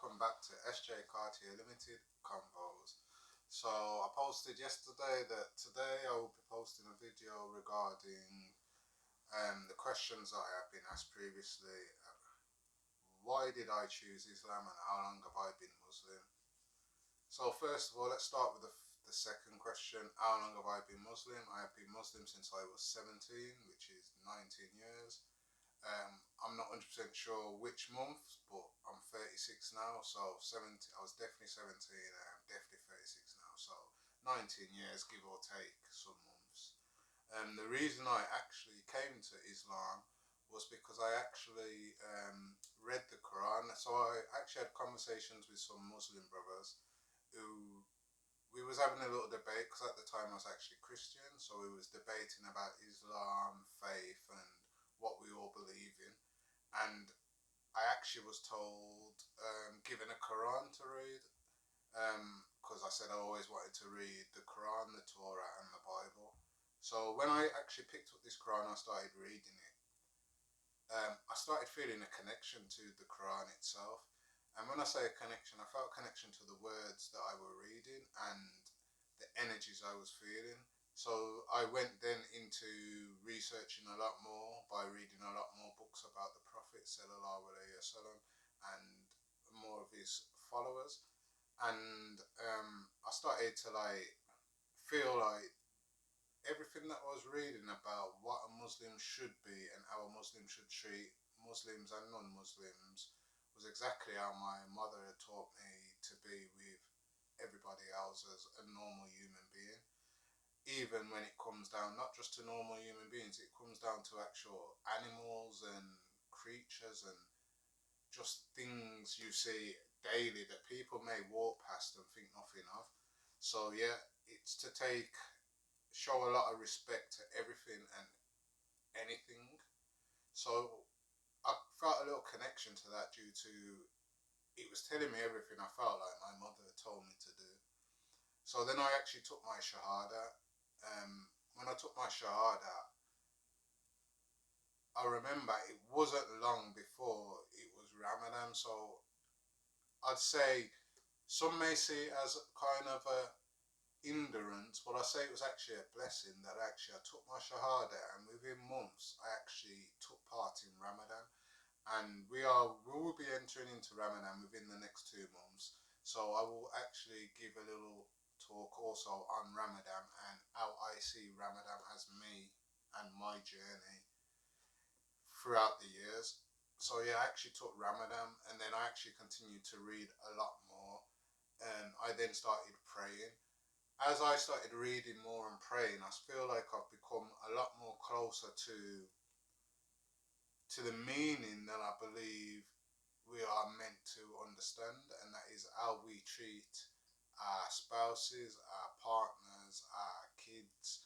welcome back to SJ Cartier Limited Convos. So I posted yesterday that today I will be posting a video regarding the questions that I have been asked previously. Why did I choose Islam and how long have I been Muslim? So first of all, let's start with the second question. How long have I been Muslim? I have been Muslim since I was 17, which is 19 years. I'm not 100% sure which month, but I'm 36 now, so 70. I was definitely 17, and I'm definitely 36 now, so 19 years, give or take some months. The reason I actually came to Islam was because I actually read the Quran. So I actually had conversations with some Muslim brothers who we was having a little debate because at the time I was actually Christian, so we was debating about Islam, faith, and what we all believe in. And I actually was told, given a Quran to read, because I said I always wanted to read the Quran, the Torah, and the Bible. So when I actually picked up this Quran, I started reading it. I started feeling a connection to the Quran itself. And when I say a connection, I felt a connection to the words that I were reading and the energies I was feeling. So I went then into researching a lot more by reading a lot more books about the Prophet sallallahu alaihi wasallam and more of his followers. And I started to feel like everything that I was reading about what a Muslim should be and how a Muslim should treat Muslims and non-Muslims was exactly how my mother had taught me to be with everybody else as a normal human being. Even when it comes down not just to normal human beings, it comes down to actual animals and creatures and just things you see daily that people may walk past and think nothing of. So yeah, it's to show a lot of respect to everything and anything. So I felt a little connection to that due to it was telling me everything I felt like my mother told me to do. So then I actually took my Shahada. When I took my Shahada, I remember it wasn't long before it was Ramadan. So I'd say some may see it as kind of a hindrance, but I say it was actually a blessing that actually I took my Shahada and within months I actually took part in Ramadan. And we will be entering into Ramadan within the next 2 months. So I will actually give a little talk also on Ramadan and how I see Ramadan as me and my journey throughout the years. So yeah, I actually took Ramadan and then I actually continued to read a lot more. And I then started praying. As I started reading more and praying, I feel like I've become a lot more closer to the meaning that I believe we are meant to understand, and that is how we treat our spouses, our partners, our kids,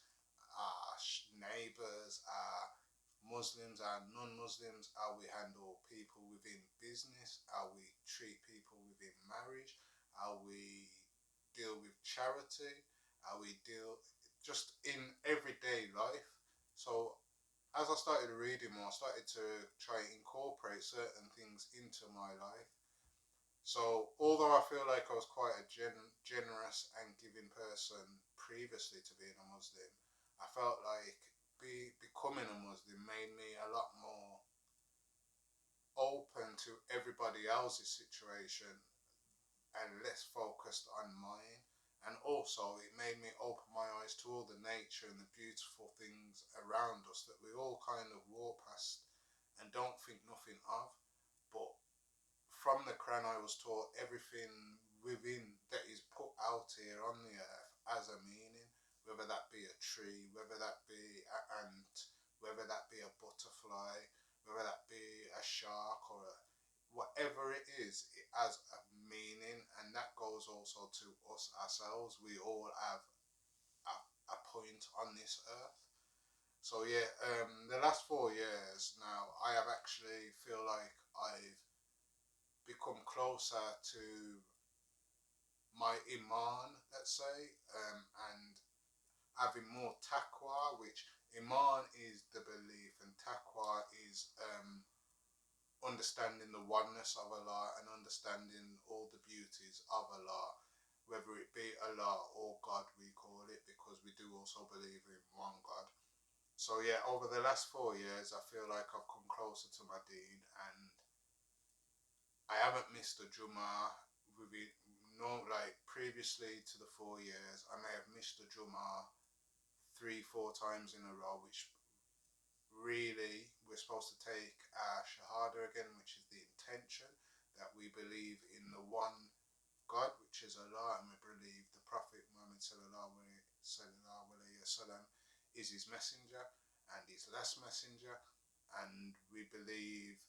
our neighbours, our Muslims, our non-Muslims, how we handle people within business, how we treat people within marriage, how we deal with charity, how we deal just in everyday life. So as I started reading more, I started to try and incorporate certain things into my life. So although I feel like I was quite a generous and giving person previously to being a Muslim, I felt like becoming a Muslim made me a lot more open to everybody else's situation and less focused on mine. And also, it made me open my eyes to all the nature and the beautiful things around us that we all kind of walk past and don't think nothing of. But from the Quran, I was taught everything within that is put out here on the earth as a meaning, whether that be a tree, whether that be an ant, whether that be a butterfly, whether that be a shark or whatever it is, it has a meaning, and that goes also to us ourselves. We all have a point on this earth. So yeah, the last 4 years now, I have actually feel like I've become closer to my iman, let's say, and having more taqwa, which iman is the belief and taqwa is understanding the oneness of Allah and understanding all the beauties of Allah, whether it be Allah or God, we call it, because we do also believe in one God. So yeah, over the last 4 years, I feel like I've come closer to my deen, and I haven't missed a Jummah within, no, like previously to the 4 years, I may have missed a Jummah 3, 4 times in a row, which really we're supposed to take our Shahada again, which is the intention that we believe in the one God, which is Allah, and we believe the Prophet Muhammad sallallahu alaihi wasallam is his messenger and his last messenger, and we believe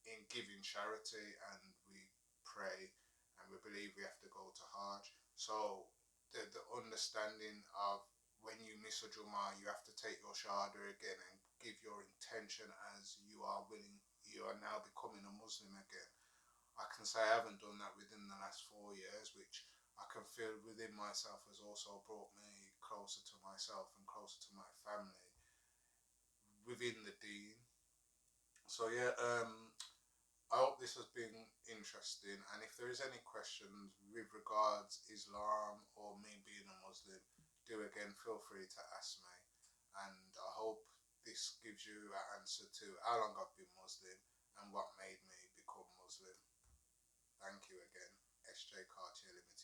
in giving charity, and we pray, and we believe we have to go to Hajj. So the understanding of when you miss a Jummah, you have to take your Shahada again and give your intention as you are willing, you are now becoming a Muslim again. I can say I haven't done that within the last 4 years, which I can feel within myself has also brought me closer to myself and closer to my family within the deen. So yeah, I hope this has been interesting, and if there is any questions with regards Islam or me being a Muslim, do again feel free to ask me, and I hope this gives you an answer to how long I've been Muslim and what made me become Muslim. Thank you again, SJ Cartier Limited.